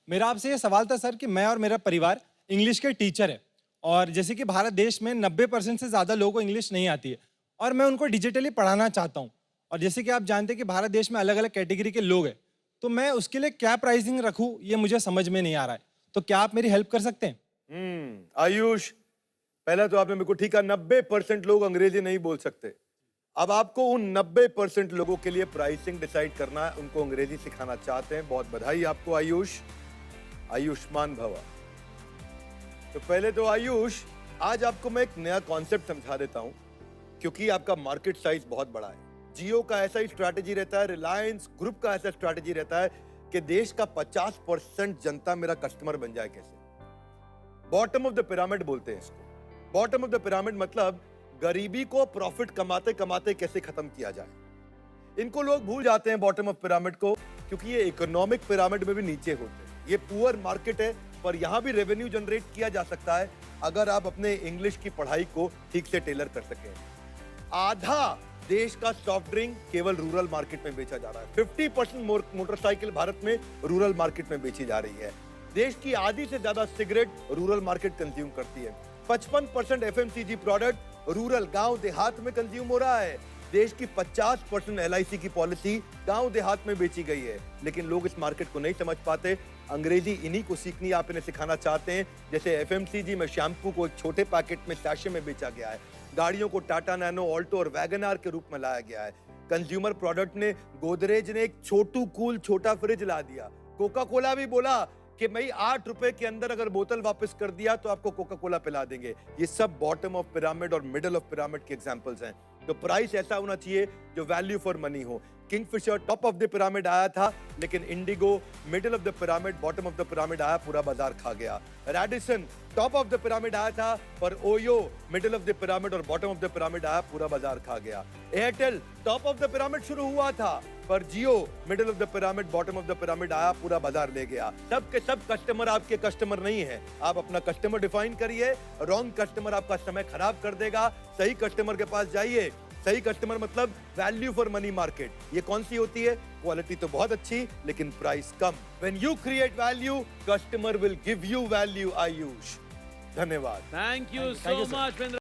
मेरा आपसे ये सवाल था सर कि मैं और मेरा परिवार इंग्लिश के टीचर है और जैसे कि भारत देश में 90% से ज़्यादा लोगों को इंग्लिश नहीं आती है और मैं उनको डिजिटली पढ़ाना चाहता हूँ। और जैसे कि आप जानते हैं कि भारत देश में अलग अलग कैटेगरी के लोग हैं, तो मैं उसके लिए क्या प्राइसिंग रखूँ ये मुझे समझ में नहीं आ रहा है। तो क्या आप मेरी हेल्प कर सकते हैं? आयुष, पहला तो आपने मेरे को ठीक कहा, 90% लोग अंग्रेजी नहीं बोल सकते। अब आपको उन 90% लोगों के लिए प्राइसिंग डिसाइड करना है, उनको अंग्रेजी सिखाना चाहते हैं। बहुत बधाई आपको आयुष, आयुष्मान भवा। तो पहले तो आयुष, आज आपको मैं एक नया कॉन्सेप्ट समझा देता हूं, क्योंकि आपका मार्केट साइज बहुत बड़ा है। जियो का ऐसा ही स्ट्रैटेजी रहता है, रिलायंस ग्रुप का ऐसा स्ट्रैटेजी रहता है कि देश का 50% जनता मेरा कस्टमर बन जाए। कैसे? बॉटम ऑफ द पिरामिड बोलते हैं इसको। बॉटम ऑफ द पिरामिड मतलब गरीबी को प्रॉफिट कमाते कमाते कैसे खत्म किया जाए। इनको लोग भूल जाते हैं बॉटम ऑफ पिरामिड को, क्योंकि ये इकोनॉमिक पिरामिड में भी नीचे होते हैं। ये पुअर मार्केट है, पर यहां भी रेवेन्यू जनरेट किया जा सकता है अगर आप अपने इंग्लिश की पढ़ाई को ठीक से टेलर कर सकें। आधा देश का सॉफ्ट ड्रिंक केवल रूरल मार्केट में बेचा जा रहा है। 50% मोटरसाइकिल भारत में रूरल मार्केट में बेची जा रही है। देश की आधी से ज्यादा सिगरेट रूरल मार्केट कंज्यूम करती है। 55% एफएमसीजी प्रोडक्ट रूरल गांव देहात में कंज्यूम हो रहा है। देश की 50% एलआईसी की पॉलिसी गांव देहात में बेची गई है, लेकिन लोग इस मार्केट को नहीं समझ पाते। अंग्रेजी इन्हीं को सीखनी, आप इन्हें सिखाना चाहते हैं। जैसे एफएमसीजी में शैम्पू को एक छोटे पैकेट में सैशे में बेचा गया है, गाड़ियों को टाटा नैनो, ऑल्टो और वैगनआर के रूप में लाया गया है। कंज्यूमर प्रोडक्ट ने, गोदरेज ने एक छोटू कूल छोटा फ्रिज ला दिया। कोका कोला भी बोला कि भाई 8 रुपए के अंदर अगर बोतल वापस कर दिया तो आपको कोका कोला पिला देंगे। ये सब बॉटम ऑफ पिरामिड और मिडिल ऑफ पिरामिड के एग्जांपल्स हैं। तो प्राइस ऐसा होना चाहिए जो वैल्यू फॉर मनी हो। Kingfisher top of the pyramid आया था, लेकिन Indigo middle of the pyramid, bottom of the pyramid आया, पूरा बाजार खा गया। Radisson top of the pyramid आया था, पर OYO middle of the pyramid और बॉटम ऑफ द पिरामिड आया, पूरा बाजार खा गया। Airtel top of the pyramid शुरू हुआ था, पर Jio middle of the pyramid, bottom of the pyramid आया, पूरा बाजार ले गया। सब के सब कस्टमर आपके कस्टमर नहीं है। आप अपना कस्टमर डिफाइन करिए। रॉन्ग कस्टमर आपका समय खराब कर देगा। सही कस्टमर के पास जाइए। सही कस्टमर मतलब वैल्यू फॉर मनी मार्केट। ये कौन सी होती है? क्वालिटी तो बहुत अच्छी, लेकिन price come. When you create value, customer will give you value. Ayush, धन्यवाद। Thank you so much, Vendra.